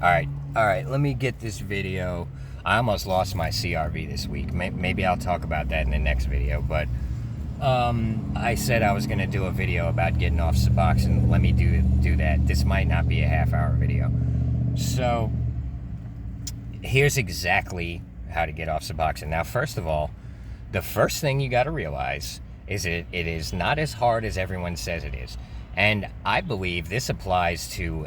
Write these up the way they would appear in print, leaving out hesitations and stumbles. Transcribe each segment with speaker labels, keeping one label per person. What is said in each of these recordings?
Speaker 1: All right, let me get this video. I almost lost my CRV this week. Maybe I'll talk about that in the next video, but I said I was going to do a video about getting off Suboxone. Let me do that. This might not be a half-hour video. So, here's exactly how to get off Suboxone. Now, first of all, the first thing you got to realize is it is not as hard as everyone says it is. And I believe this applies to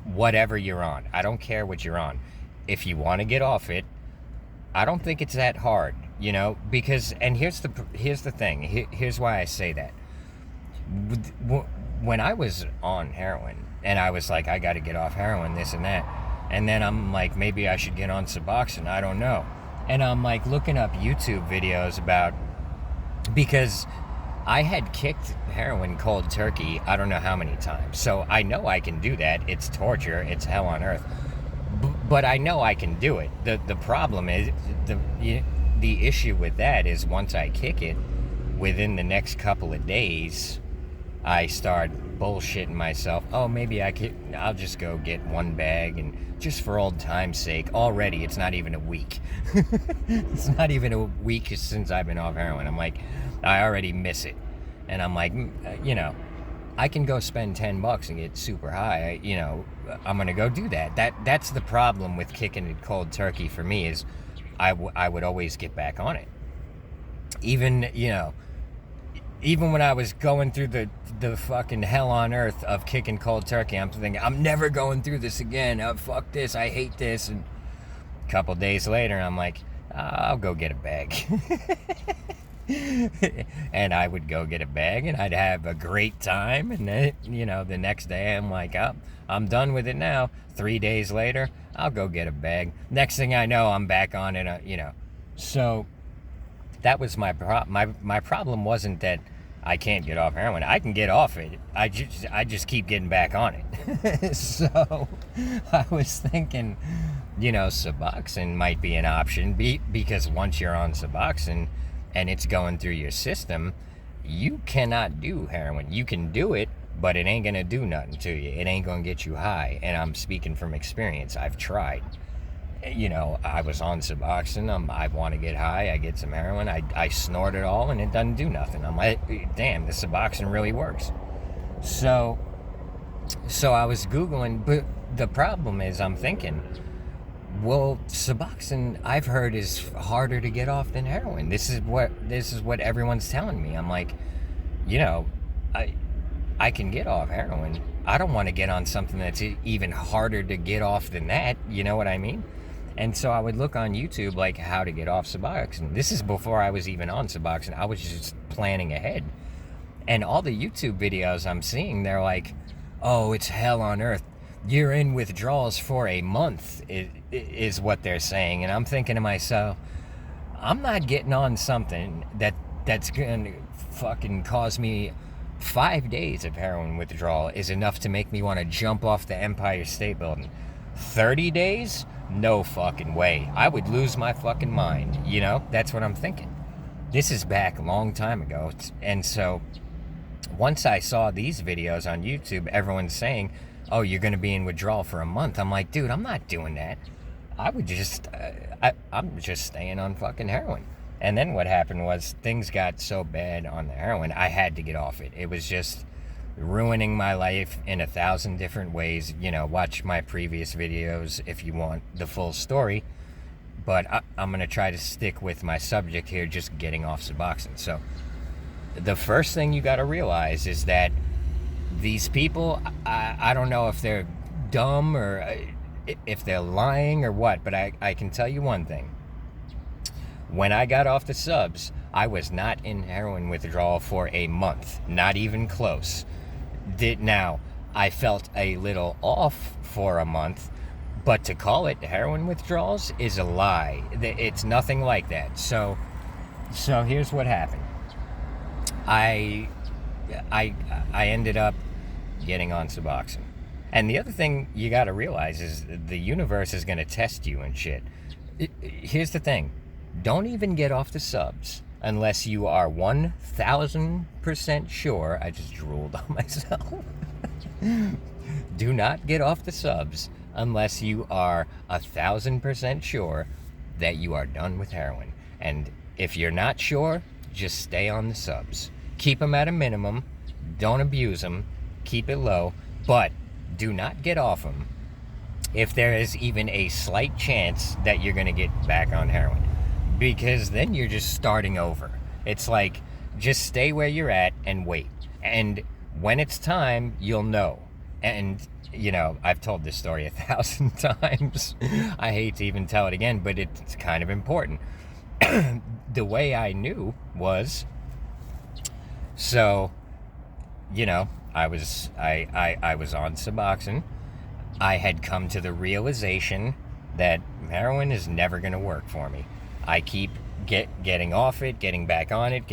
Speaker 1: whatever you're on. I don't care what you're on. If you want to get off it, I don't think it's that hard, because, and here's the thing. Here's why I say that. When I was on heroin and I was like, I got to get off heroin, this and that, and then I'm like, maybe I should get on Suboxone, I don't know. And I'm like looking up YouTube videos because I had kicked heroin cold turkey I don't know how many times. So I know I can do that. It's torture. It's hell on earth. But I know I can do it. The problem is, the issue with that is once I kick it, within the next couple of days, I start bullshitting myself. Oh, maybe I'll just go get one bag, and just for old time's sake. Already, it's not even a week. It's not even a week since I've been off heroin. I'm like, I already miss it. And I'm like, I can go spend $10 and get super high. I'm going to go do that. That's the problem with kicking it cold turkey for me is I would always get back on it. Even when I was going through the fucking hell on earth of kicking cold turkey, I'm thinking, I'm never going through this again. Oh, fuck this. I hate this. And a couple days later, I'm like, I'll go get a bag. And I would go get a bag and I'd have a great time. And then, the next day I'm like, oh, I'm done with it now. 3 days later, I'll go get a bag. Next thing I know, I'm back on it, So that was my problem wasn't that I can't get off heroin. I can get off it. I just keep getting back on it. So I was thinking, Suboxone might be an option because once you're on Suboxone and it's going through your system, you cannot do heroin. You can do it, but it ain't gonna do nothing to you. It ain't gonna get you high. And I'm speaking from experience. I've tried. I was on Suboxone. I want to get high. I get some heroin. I snort it all, and it doesn't do nothing. I'm like, damn, the Suboxone really works. So I was Googling, but the problem is I'm thinking, well, Suboxone, I've heard, is harder to get off than heroin. This is what everyone's telling me. I'm like, I can get off heroin. I don't want to get on something that's even harder to get off than that. You know what I mean? And so I would look on YouTube, like, how to get off Suboxone. This is before I was even on Suboxone. I was just planning ahead. And all the YouTube videos I'm seeing, they're like, oh, it's hell on earth. You're in withdrawals for a month, is what they're saying. And I'm thinking to myself, I'm not getting on something that's going to fucking cause me 5 days of heroin withdrawal is enough to make me want to jump off the Empire State Building. 30 days? No fucking way. I would lose my fucking mind. That's what I'm thinking. This is back a long time ago. And so once I saw these videos on YouTube, everyone's saying, oh, you're going to be in withdrawal for a month. I'm like, dude, I'm not doing that. I would just, I'm just staying on fucking heroin. And then what happened was things got so bad on the heroin, I had to get off it. It was just ruining my life in 1,000 different ways. Watch my previous videos if you want the full story. But I'm going to try to stick with my subject here, just getting off Suboxone. So the first thing you got to realize is that these people, I don't know if they're dumb or if they're lying or what, but I can tell you one thing. When I got off the subs, I was not in heroin withdrawal for a month, not even close. Now, I felt a little off for a month, but to call it heroin withdrawals is a lie. It's nothing like that. So here's what happened. I ended up getting on Suboxone. And the other thing you got to realize is the universe is going to test you and shit. Here's the thing. Don't even get off the subs unless you are 1,000% sure. I just drooled on myself. Do not get off the subs unless you are 1,000% sure that you are done with heroin. And if you're not sure, just stay on the subs. Keep them at a minimum. Don't abuse them. Keep it low. But do not get off them if there is even a slight chance that you're going to get back on heroin. Because then you're just starting over. It's like, just stay where you're at and wait. And when it's time, you'll know. And, you know, I've told this story 1,000 times. I hate to even tell it again, but it's kind of important. The way I knew was, so, you know, I was on Suboxone. I had come to the realization that heroin is never going to work for me. I keep getting off it, getting back on it,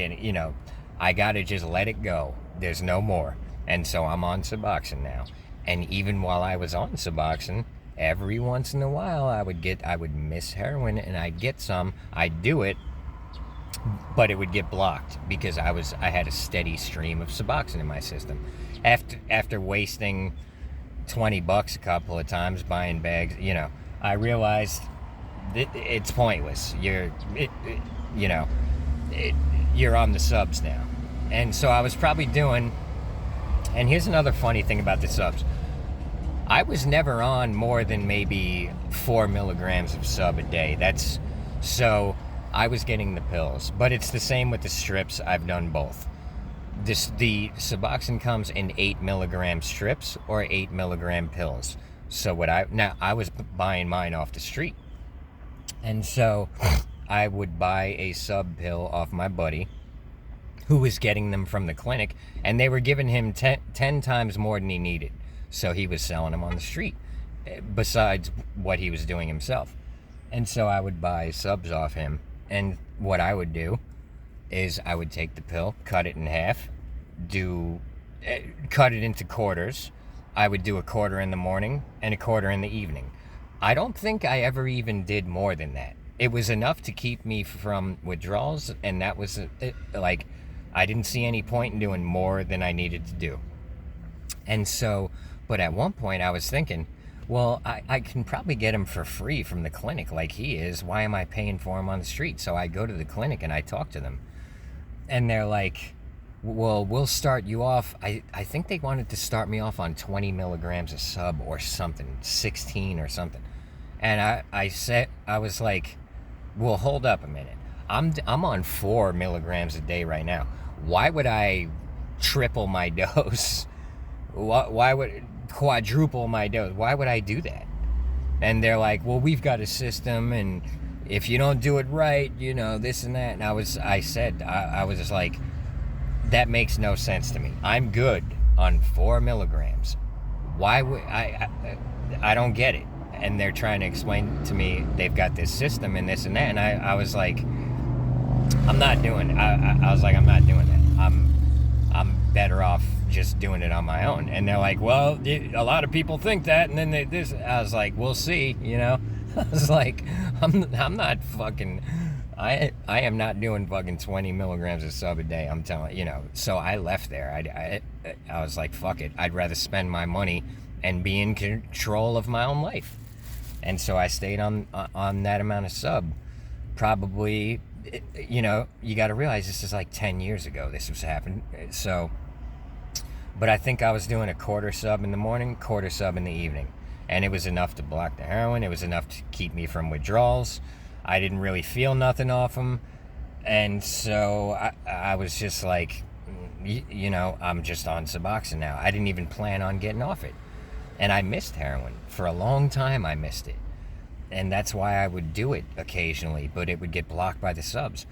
Speaker 1: I got to just let it go. There's no more. And so I'm on Suboxone now. And even while I was on Suboxone, every once in a while I would miss heroin and I'd get some. I'd do it, but it would get blocked because I had a steady stream of Suboxone in my system. After wasting $20 a couple of times buying bags, I realized it's pointless. You're on the subs now. And so I was probably doing, and here's another funny thing about the subs. I was never on more than maybe 4 milligrams of sub a day. So I was getting the pills, but it's the same with the strips. I've done both. The Suboxone comes in 8 milligram strips or 8 milligram pills. So I was buying mine off the street. And so I would buy a sub pill off my buddy who was getting them from the clinic, and they were giving him 10 times more than he needed. So he was selling them on the street, besides what he was doing himself. And so I would buy subs off him. And what I would do is I would take the pill, cut it in half, cut it into quarters. I would do a quarter in the morning and a quarter in the evening. I don't think I ever even did more than that. It was enough to keep me from withdrawals, and that was I didn't see any point in doing more than I needed to do. And so, but at one point I was thinking, well, I can probably get him for free from the clinic like he is. Why am I paying for him on the street? So I go to the clinic and I talk to them. And they're like, well, we'll start you off. I think they wanted to start me off on 20 milligrams of sub or something, 16 or something. And I was like, well, hold up a minute. I'm on 4 milligrams a day right now. Why would I triple my dose? Why would quadruple my dose? Why would I do that? And they're like, well, we've got a system, and if you don't do it right, this and that. And I was just like, that makes no sense to me. I'm good on 4 milligrams. Why would I don't get it. And they're trying to explain to me they've got this system and this and that. And I was like, I'm not doing it. I was like, I'm not doing that. I'm better off just doing it on my own. And they're like, well, a lot of people think that. And then I was like, we'll see, I was like, I'm not fucking, I am not doing fucking 20 milligrams of sub a day. I'm telling so I left there. I was like, fuck it. I'd rather spend my money and be in control of my own life. And so I stayed on that amount of sub. Probably, you got to realize this is like 10 years ago this was happening. So, but I think I was doing a quarter sub in the morning, quarter sub in the evening. And it was enough to block the heroin. It was enough to keep me from withdrawals. I didn't really feel nothing off them. And so I was just like, I'm just on Suboxone now. I didn't even plan on getting off it. And I missed heroin. For a long time, I missed it. And that's why I would do it occasionally, but it would get blocked by the subs.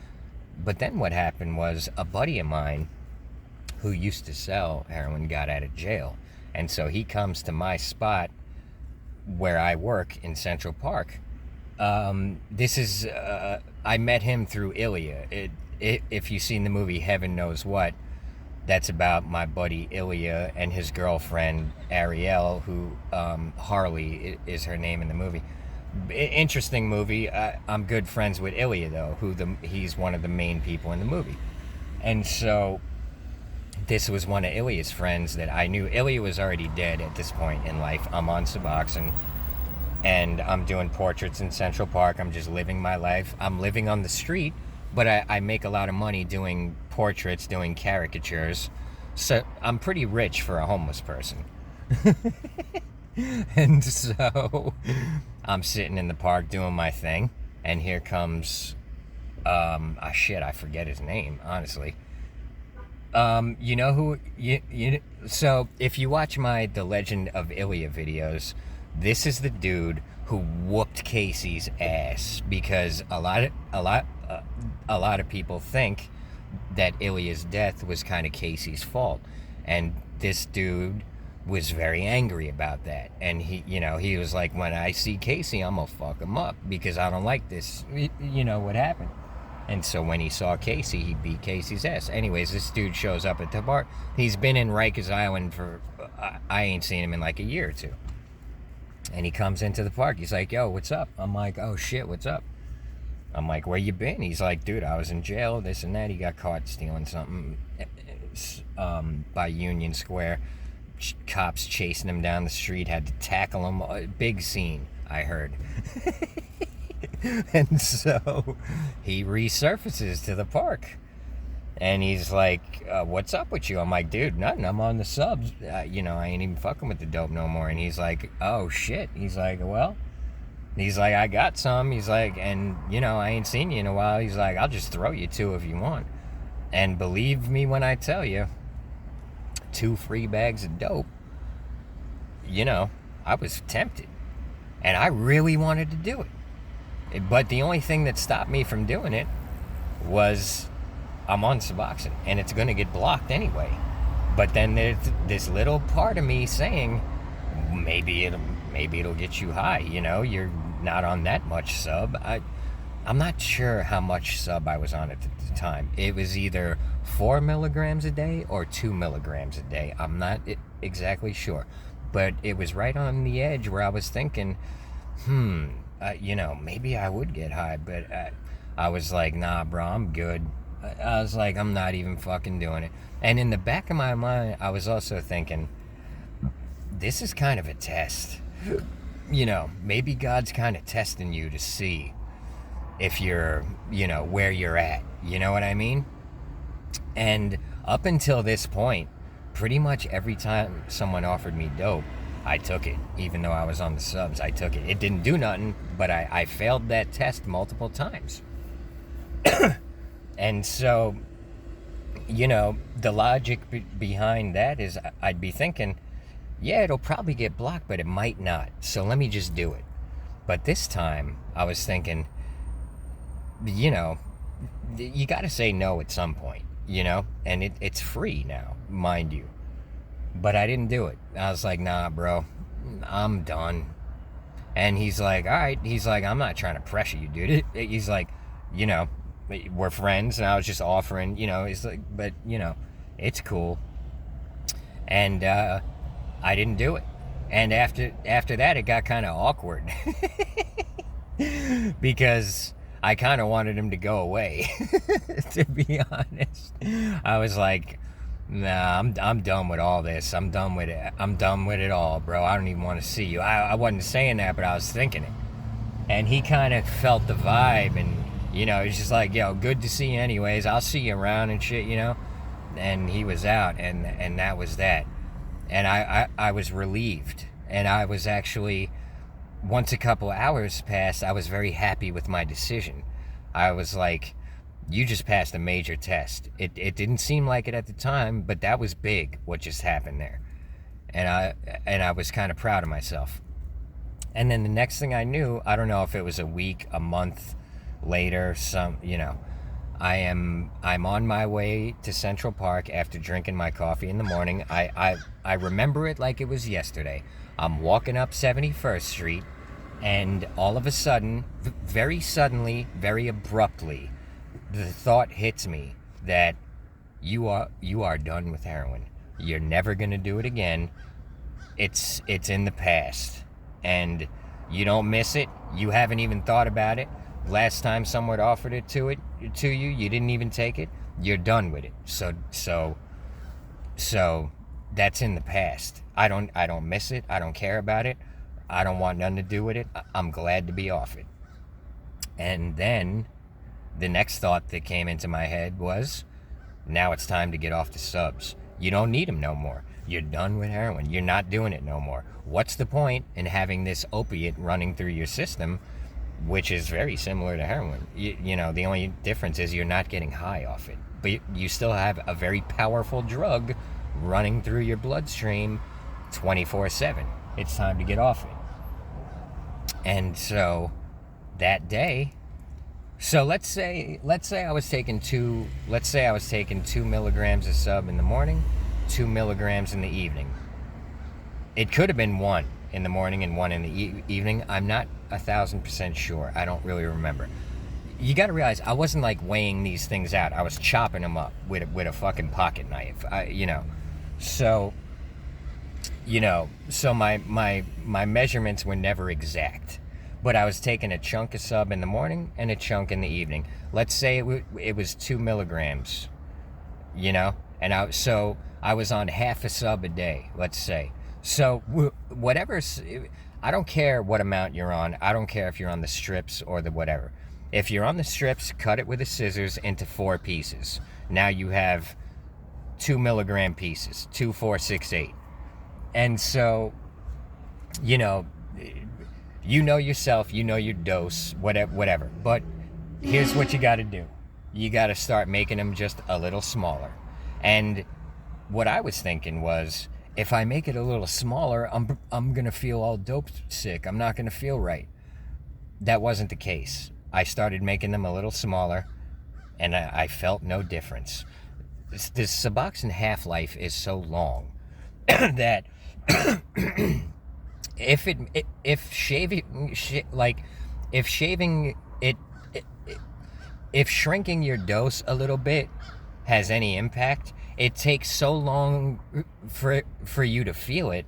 Speaker 1: But then what happened was a buddy of mine who used to sell heroin got out of jail. And so he comes to my spot where I work in Central Park. I met him through Ilya. If you've seen the movie Heaven Knows What, that's about my buddy Ilya and his girlfriend Ariel, who Harley is her name in the movie. Interesting movie. I'm good friends with Ilya though, he's one of the main people in the movie. And so this was one of Ilya's friends that I knew. Ilya was already dead at this point in life. I'm on Suboxone. and I'm doing portraits in Central Park. I'm just living my life. I'm living on the street, but I make a lot of money doing portraits, doing caricatures. So I'm pretty rich for a homeless person. And so I'm sitting in the park doing my thing, and here comes, shit, I forget his name, honestly. You know who, so if you watch my The Legend of Ilya videos, this is the dude who whooped Casey's ass, because a lot of people think that Ilya's death was kind of Casey's fault, and this dude was very angry about that, and he was like, when I see Casey, I'm gonna fuck him up because I don't like this, what happened. And so when he saw Casey, he beat Casey's ass. Anyways, this dude shows up at the bar. He's been in Rikers Island for, I ain't seen him in like a year or two. And he comes into the park. He's like, yo, what's up? I'm like, oh shit, what's up? I'm like, where you been? He's like, dude, I was in jail, this and that. He got caught stealing something by Union Square. Cops chasing him down the street, had to tackle him. Big scene, I heard. And so he resurfaces to the park, and he's like, what's up with you? I'm like, dude, nothing, I'm on the subs. I ain't even fucking with the dope no more. And he's like, oh shit. He's like, well, I got some. He's like, and I ain't seen you in a while. He's like, I'll just throw you two if you want. And believe me when I tell you, 2 free bags of dope, I was tempted, and I really wanted to do it. But the only thing that stopped me from doing it was I'm on Suboxone, and it's going to get blocked anyway. But then there's this little part of me saying, maybe it'll get you high. You're not on that much sub. I'm not sure how much sub I was on at the time. It was either 4 milligrams a day or 2 milligrams a day. I'm not exactly sure. But it was right on the edge where I was thinking, maybe I would get high. But I was like, nah, bro, I'm good. I was like, I'm not even fucking doing it. And in the back of my mind, I was also thinking, this is kind of a test. Maybe God's kind of testing you to see if you're, where you're at. You know what I mean? And up until this point, pretty much every time someone offered me dope, I took it. Even though I was on the subs, I took it. It didn't do nothing, but I failed that test multiple times. And so, the logic behind that is I'd be thinking, yeah, it'll probably get blocked, but it might not. So let me just do it. But this time, I was thinking, you got to say no at some point, and it's free now, mind you. But I didn't do it. I was like, nah, bro, I'm done. And he's like, all right. He's like, I'm not trying to pressure you, dude. He's like, we're friends, and I was just offering, he's like, but, it's cool. And I didn't do it. And after that, it got kind of awkward. Because I kind of wanted him to go away, to be honest. I was like, nah, I'm done with all this. I'm done with it. I'm done with it all, bro. I don't even want to see you. I wasn't saying that, but I was thinking it. And he kind of felt the vibe, and, he's just like, yo, good to see you anyways. I'll see you around and shit, And he was out, and that was that. And I was relieved. And I was actually, once a couple hours passed, I was very happy with my decision. I was like, you just passed a major test. It didn't seem like it at the time, but that was big, what just happened there. And I was kind of proud of myself. And then the next thing I knew, I don't know if it was a week, a month later, I'm on my way to Central Park after drinking my coffee in the morning. I remember it like it was yesterday. I'm walking up 71st Street, and all of a sudden, very suddenly, very abruptly, the thought hits me that you are done with heroin. You're never gonna do it again. It's in the past, and you don't miss it. You haven't even thought about it. Last time someone offered it to you, you didn't even take it. You're done with it. So that's in the past. I don't miss it. I don't care about it. I don't want nothing to do with it. I'm glad to be off it. And then the next thought that came into my head was, now it's time to get off the subs. You don't need them no more. You're done with heroin. You're not doing it no more. What's the point in having this opiate running through your system, which is very similar to heroin? You know, the only difference is you're not getting high off it. But you still have a very powerful drug running through your bloodstream 24/7. It's time to get off it. And so that day, so let's say I was taking 2 milligrams of sub in the morning, 2 milligrams in the evening. It could have been 1 in the morning and 1 in the evening. I'm not 1,000% sure. I don't really remember. You got to realize I wasn't like weighing these things out. I was chopping them up with a fucking pocket knife. So my measurements were never exact. But I was taking a chunk of sub in the morning and a chunk in the evening. Let's say it was 2 milligrams, and I was on half a sub a day, let's say. So whatever, I don't care what amount you're on. I don't care if you're on the strips or the whatever. If you're on the strips, cut it with the scissors into 4 pieces. Now you have 2 milligram pieces, 2, 4, 6, 8. And so, you know yourself, you know your dose, whatever. But here's what you got to do. You got to start making them just a little smaller. And what I was thinking was, if I make it a little smaller, I'm going to feel all dope sick. I'm not going to feel right. That wasn't the case. I started making them a little smaller, and I felt no difference. This Suboxone half-life is so long that if shrinking your dose a little bit has any impact, it takes so long for you to feel it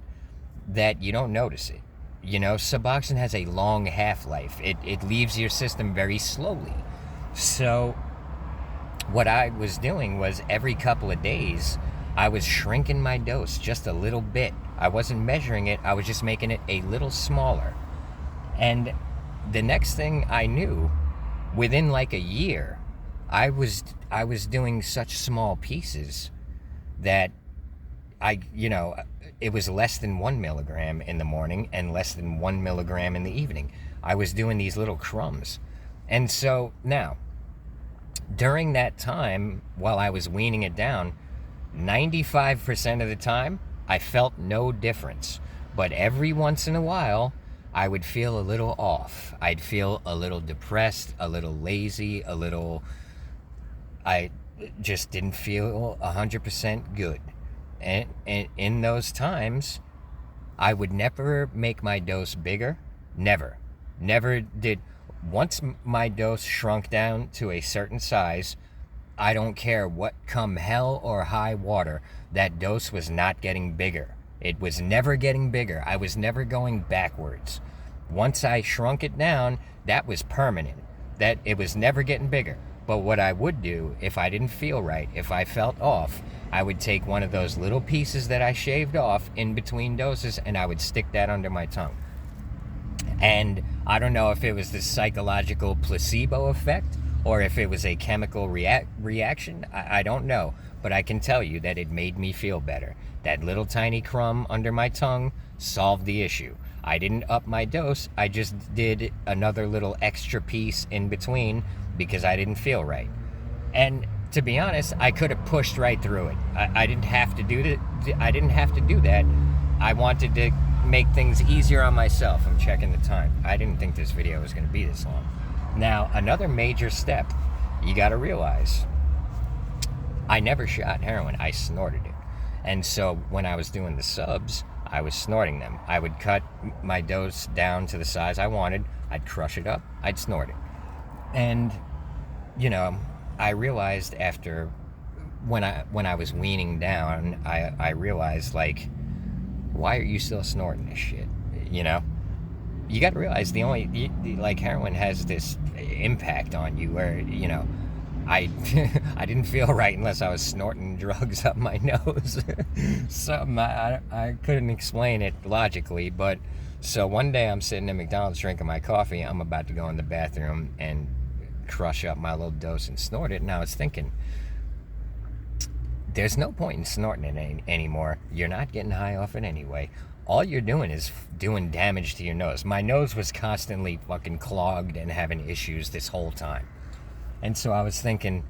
Speaker 1: that you don't notice it. Suboxone has a long half-life. It leaves your system very slowly. So what I was doing was every couple of days, I was shrinking my dose just a little bit. I wasn't measuring it. I was just making it a little smaller. And the next thing I knew, within like a year, I was doing such small pieces that it was less than 1 milligram in the morning and less than 1 milligram in the evening. I was doing these little crumbs. And so now, during that time, while I was weaning it down, 95% of the time, I felt no difference. But every once in a while, I would feel a little off. I'd feel a little depressed, a little lazy, I just didn't feel 100% good. And in those times, I would never make my dose bigger. Never did. Once my dose shrunk down to a certain size, I don't care what come hell or high water, that dose was not getting bigger. It was never getting bigger. I was never going backwards. Once I shrunk it down, that was permanent. That it was never getting bigger. But what I would do, if I didn't feel right, if I felt off, I would take one of those little pieces that I shaved off in between doses, and I would stick that under my tongue. And I don't know if it was the psychological placebo effect or if it was a chemical reaction. I don't know. But I can tell you that it made me feel better. That little tiny crumb under my tongue solved the issue. I didn't up my dose. I just did another little extra piece in between because I didn't feel right. And to be honest, I could have pushed right through it. I didn't have to do that. I didn't have to do that. I wanted to make things easier on myself. I'm checking the time. I didn't think this video was going to be this long. Now, another major step you got to realize, I never shot heroin. I snorted it. And so when I was doing the subs, I was snorting them. I would cut my dose down to the size I wanted. I'd crush it up. I'd snort it. And, I realized after, when I was weaning down, I realized, why are you still snorting this shit? You got to realize heroin has this impact on you where, I didn't feel right unless I was snorting drugs up my nose. Something I couldn't explain it logically, but So one day I'm sitting at McDonald's drinking my coffee. I'm about to go in the bathroom and crush up my little dose and snort it. And I was thinking, there's no point in snorting it anymore. You're not getting high off it anyway. All you're doing is doing damage to your nose. My nose was constantly fucking clogged and having issues this whole time. And so I was thinking,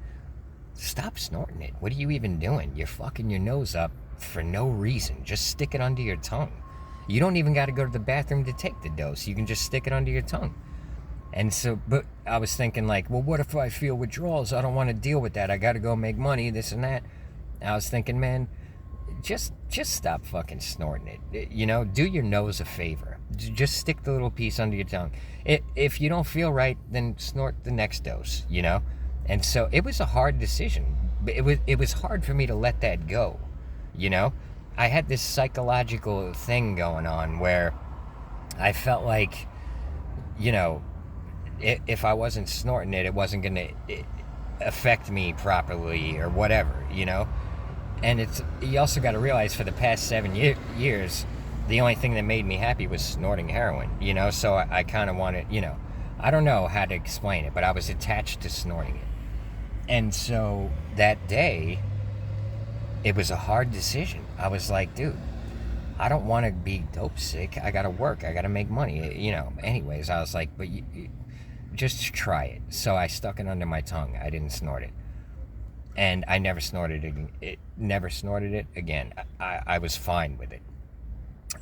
Speaker 1: stop snorting it. What are you even doing? You're fucking your nose up for no reason. Just stick it under your tongue. You don't even got to go to the bathroom to take the dose. You can just stick it under your tongue. And so, but I was thinking like, well, what if I feel withdrawals? I don't want to deal with that. I got to go make money, this and that. And I was thinking, man, just stop fucking snorting it. You know, do your nose a favor. Just stick the little piece under your tongue. If you don't feel right, then snort the next dose, you know? And so it was a hard decision. It was hard for me to let that go, you know? I had this psychological thing going on where I felt like, you know, if I wasn't snorting it, it wasn't going to affect me properly or whatever, you know? And you also got to realize for the past 7 years, the only thing that made me happy was snorting heroin, you know? So I kind of wanted, you know, I don't know how to explain it, but I was attached to snorting it. And so that day, it was a hard decision. I was like, dude, I don't want to be dope sick. I got to work. I got to make money, you know? Anyways, I was like, but you just try it. So I stuck it under my tongue. I didn't snort it. And I never snorted it. Never snorted it again. I was fine with it.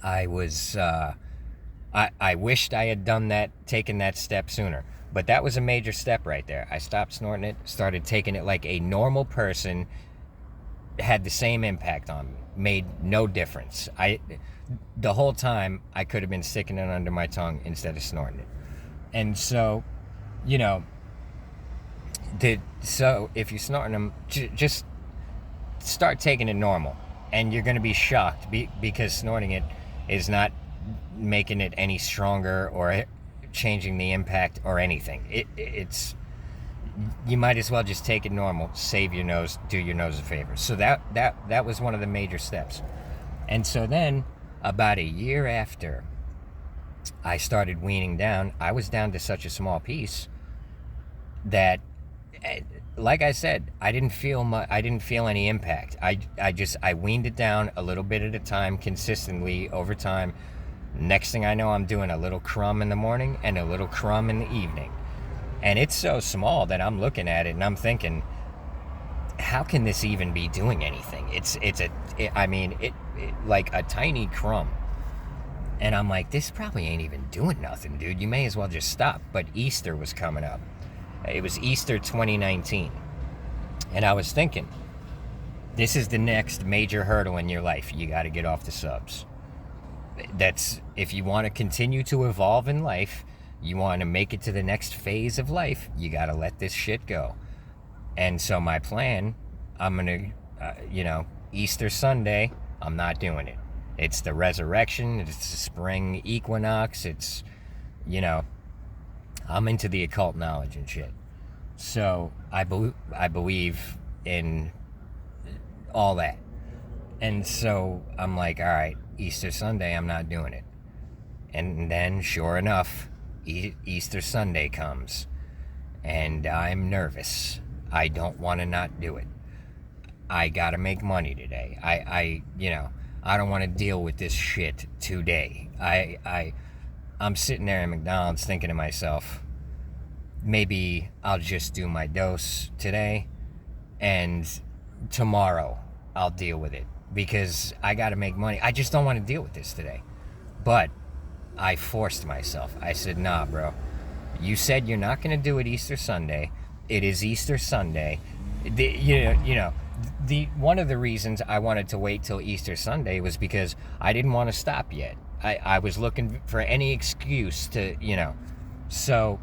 Speaker 1: I was, I wished I had done that, taken that step sooner. But that was a major step right there. I stopped snorting it, started taking it like a normal person, had the same impact on me, made no difference. The whole time, I could have been sticking it under my tongue instead of snorting it. And so, you know, so if you're snorting them, just start taking it normal, and you're going to be shocked because snorting it is not making it any stronger or changing the impact or anything. It's you might as well just take it normal, save your nose, do your nose a favor. So that was one of the major steps. And so then about a year after I started weaning down, I was down to such a small piece that, like I said, I didn't feel any impact. I weaned it down a little bit at a time, consistently over time. Next thing I know, I'm doing a little crumb in the morning and a little crumb in the evening. And it's so small that I'm looking at it and I'm thinking, how can this even be doing anything? It's like a tiny crumb. And I'm like, this probably ain't even doing nothing, dude. You may as well just stop. But Easter was coming up. It was Easter 2019. And I was thinking, this is the next major hurdle in your life. You got to get off the subs. That's, if you want to continue to evolve in life, you want to make it to the next phase of life, you got to let this shit go. And so my plan, I'm going to, Easter Sunday, I'm not doing it. It's the resurrection. It's the spring equinox. It's, I'm into the occult knowledge and shit. So I believe in all that. And so I'm like, all right, Easter Sunday, I'm not doing it. And then, sure enough, Easter Sunday comes. And I'm nervous. I don't want to not do it. I got to make money today. I don't want to deal with this shit today. I'm sitting there at McDonald's thinking to myself, maybe I'll just do my dose today, and tomorrow I'll deal with it, because I got to make money. I just don't want to deal with this today. But I forced myself. I said, nah, bro. You said you're not going to do it Easter Sunday. It is Easter Sunday. One of the reasons I wanted to wait till Easter Sunday was because I didn't want to stop yet. I was looking for any excuse to, So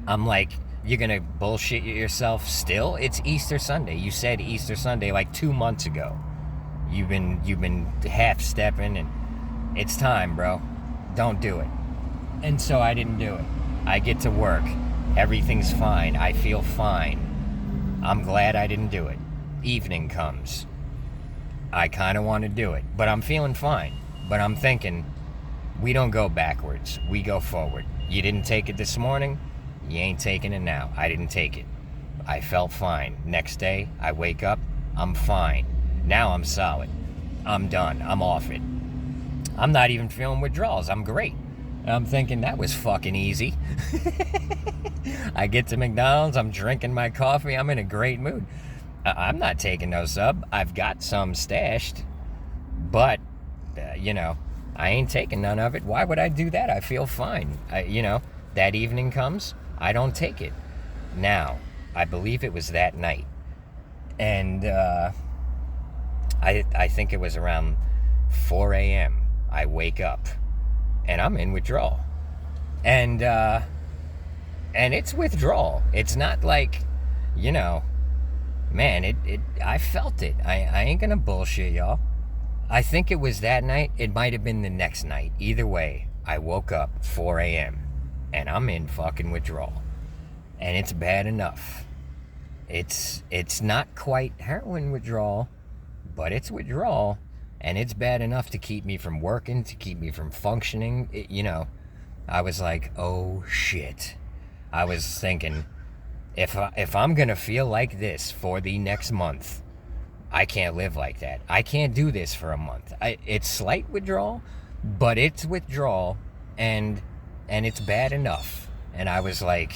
Speaker 1: I'm like, you're going to bullshit yourself still? It's Easter Sunday. You said Easter Sunday like 2 months ago. You've been half-stepping, and it's time, bro. Don't do it. And so I didn't do it. I get to work. Everything's fine. I feel fine. I'm glad I didn't do it. Evening comes. I kind of want to do it, but I'm feeling fine. But I'm thinking, we don't go backwards. We go forward. You didn't take it this morning, you ain't taking it now. I didn't take it. I felt fine. Next day, I wake up, I'm fine. Now I'm solid. I'm done. I'm off it. I'm not even feeling withdrawals. I'm great. I'm thinking that was fucking easy. I get to McDonald's, I'm drinking my coffee, I'm in a great mood. I'm not taking no sub. I've got some stashed, but, I ain't taking none of it. Why would I do that? I feel fine. That evening comes, I don't take it. Now, I believe it was that night. And I think it was around 4 a.m. I wake up, and I'm in withdrawal. And it's withdrawal. It's not like, man, I felt it. I ain't gonna bullshit y'all. I think it was that night. It might have been the next night. Either way, I woke up 4 a.m. and I'm in fucking withdrawal. And it's bad enough. It's not quite heroin withdrawal, but it's withdrawal. And it's bad enough to keep me from working, to keep me from functioning. I was like, oh shit. I was thinking, if I'm gonna feel like this for the next month, I can't live like that. I can't do this for a month. It's slight withdrawal, but it's withdrawal, and it's bad enough. And I was like,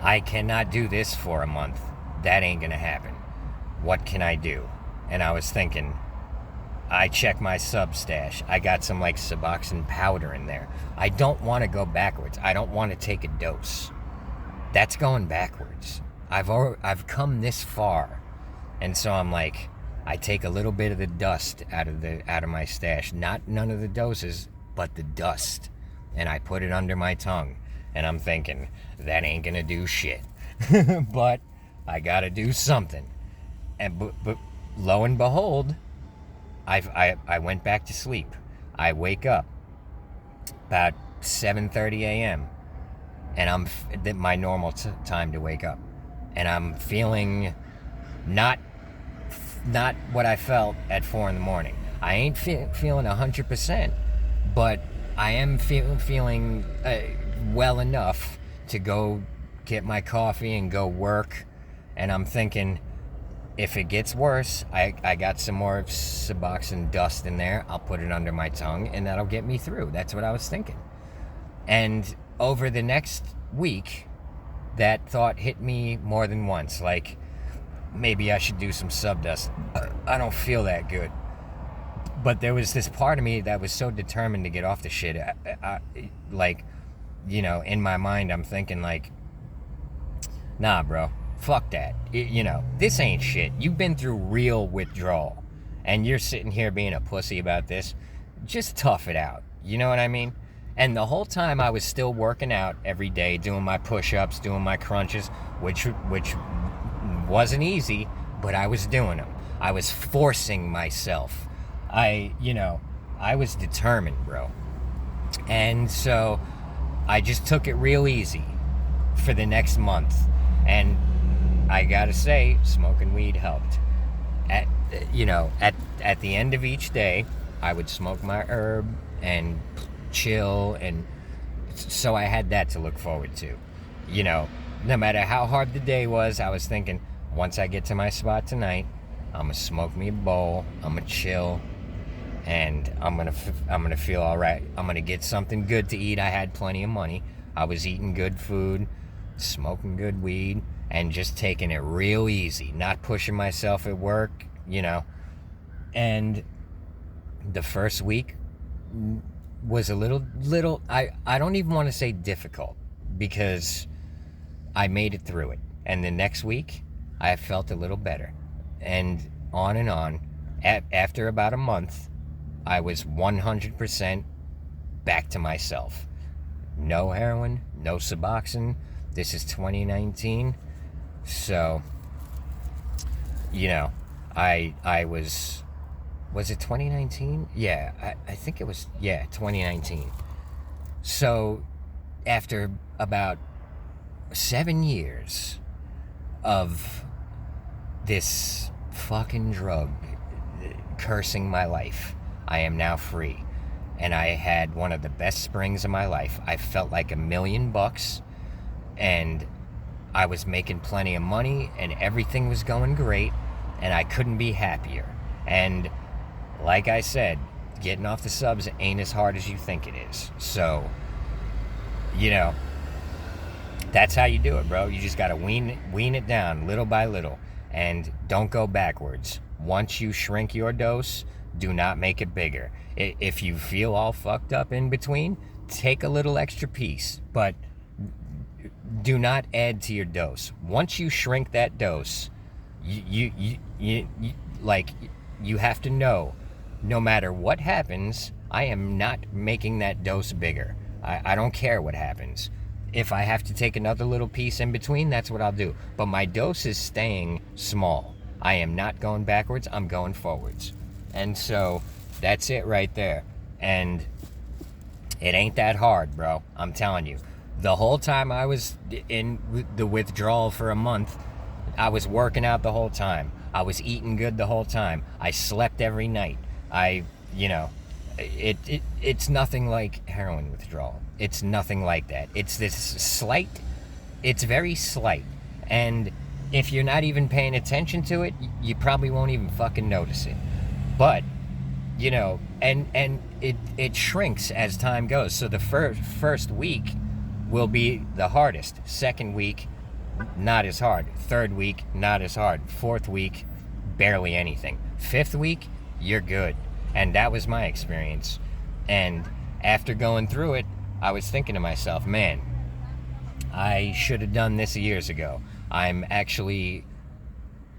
Speaker 1: I cannot do this for a month. That ain't gonna happen. What can I do? And I was thinking, I check my sub stash. I got some Suboxone powder in there. I don't want to go backwards. I don't want to take a dose. That's going backwards. I've come this far. And so I'm like, I take a little bit of the dust out of my stash. None of the doses, but the dust. And I put it under my tongue. And I'm thinking, that ain't gonna do shit. But I gotta do something. And but lo and behold, I went back to sleep. I wake up about 7:30 a.m. and I'm my normal time to wake up, and I'm feeling not what I felt at 4 in the morning. I ain't feeling 100%, but I am feeling well enough to go get my coffee and go work. And I'm thinking, if it gets worse, I got some more Suboxone dust in there. I'll put it under my tongue, and that'll get me through. That's what I was thinking. And over the next week, that thought hit me more than once. Like, maybe I should do some sub dust. I don't feel that good. But there was this part of me that was so determined to get off the shit. In my mind, I'm thinking, nah, bro. Fuck that. This ain't shit. You've been through real withdrawal, and you're sitting here being a pussy about this. Just tough it out. You know what I mean? And the whole time I was still working out every day, doing my push-ups, doing my crunches, which wasn't easy, but I was doing them. I was forcing myself. I was determined, bro. And so I just took it real easy for the next month. And I gotta say, smoking weed helped. At the end of each day, I would smoke my herb and chill, and so I had that to look forward to. No matter how hard the day was, I was thinking, once I get to my spot tonight, I'm gonna smoke me a bowl, I'm gonna chill, and I'm gonna feel all right. I'm gonna get something good to eat. I had plenty of money. I was eating good food, smoking good weed, and just taking it real easy, not pushing myself at work, And the first week was a little I don't even want to say difficult, because I made it through it. And the next week, I felt a little better. And on. After about a month, I was 100% back to myself. No heroin, no Suboxone. This is 2019. So, I was it 2019? Yeah, I think it was, 2019. So, after about 7 years of this fucking drug cursing my life, I am now free. and I had one of the best springs of my life. I felt like $1,000,000, and I was making plenty of money, and everything was going great, and I couldn't be happier. And like I said, getting off the subs ain't as hard as you think it is. So, that's how you do it, bro. You just gotta wean it down little by little, and don't go backwards. Once you shrink your dose, do not make it bigger. If you feel all fucked up in between, take a little extra piece, but do not add to your dose. Once you shrink that dose, you have to know, no matter what happens, I am not making that dose bigger. I don't care what happens. If I have to take another little piece in between, that's what I'll do. But my dose is staying small. I am not going backwards, I'm going forwards. And so that's it right there. And it ain't that hard, bro. I'm telling you. The whole time I was in the withdrawal for a month, I was working out the whole time. I was eating good the whole time. I slept every night. It's nothing like heroin withdrawal. It's nothing like that. It's it's very slight. And if you're not even paying attention to it, you probably won't even fucking notice it. But, and it shrinks as time goes. So the first week will be the hardest. Second week, not as hard. Third week, not as hard. Fourth week, barely anything. Fifth week, you're good. And that was my experience. And after going through it, I was thinking to myself, man, I should have done this years ago. I'm actually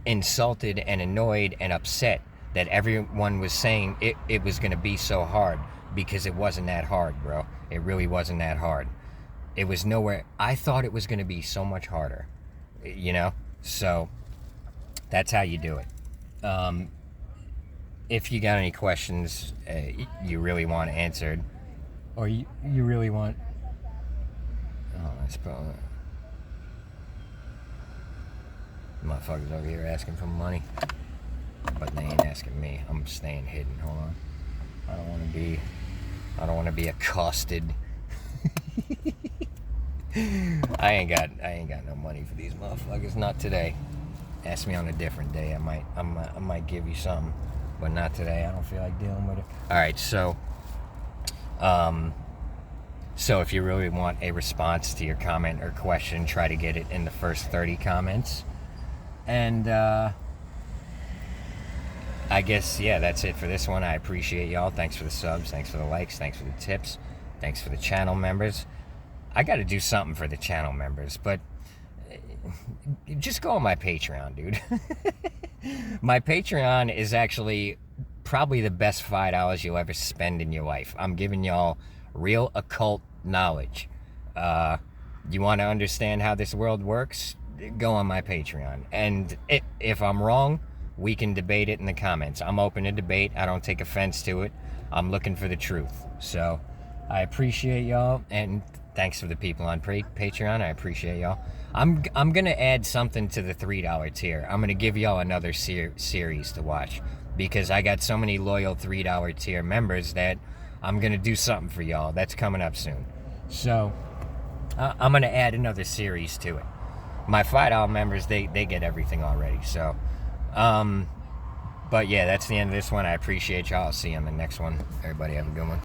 Speaker 1: insulted and annoyed and upset that everyone was saying it was going to be so hard, because it wasn't that hard, bro. It really wasn't that hard. It was nowhere. I thought it was going to be so much harder, So that's how you do it. If you got any questions you really want answered, or you really want... Oh, that's probably... Motherfuckers over here asking for money. But they ain't asking me. I'm staying hidden. Hold on. I don't want to be accosted. I ain't got no money for these motherfuckers. Not today. Ask me on a different day. I might give you something, but not today. I don't feel like dealing with it. All right, so if you really want a response to your comment or question, try to get it in the first 30 comments. And I guess, yeah, that's it for this one. I appreciate y'all. Thanks for the subs. Thanks for the likes. Thanks for the tips. Thanks for the channel members. I got to do something for the channel members, but just go on my Patreon, dude. My Patreon is actually probably the best $5 you'll ever spend in your life. I'm giving y'all real occult knowledge. You want to understand how this world works? Go on my Patreon. And if I'm wrong, we can debate it in the comments. I'm open to debate. I don't take offense to it. I'm looking for the truth. So I appreciate y'all, and thanks for the people on Patreon. I appreciate y'all. I'm gonna add something to the $3 tier. I'm gonna give y'all another series to watch, because I got so many loyal $3 tier members that I'm gonna do something for y'all. That's coming up soon. So I'm gonna add another series to it. My $5 members, they get everything already. So but yeah, that's the end of this one. I appreciate y'all. I'll see you on the next one. Everybody have a good one.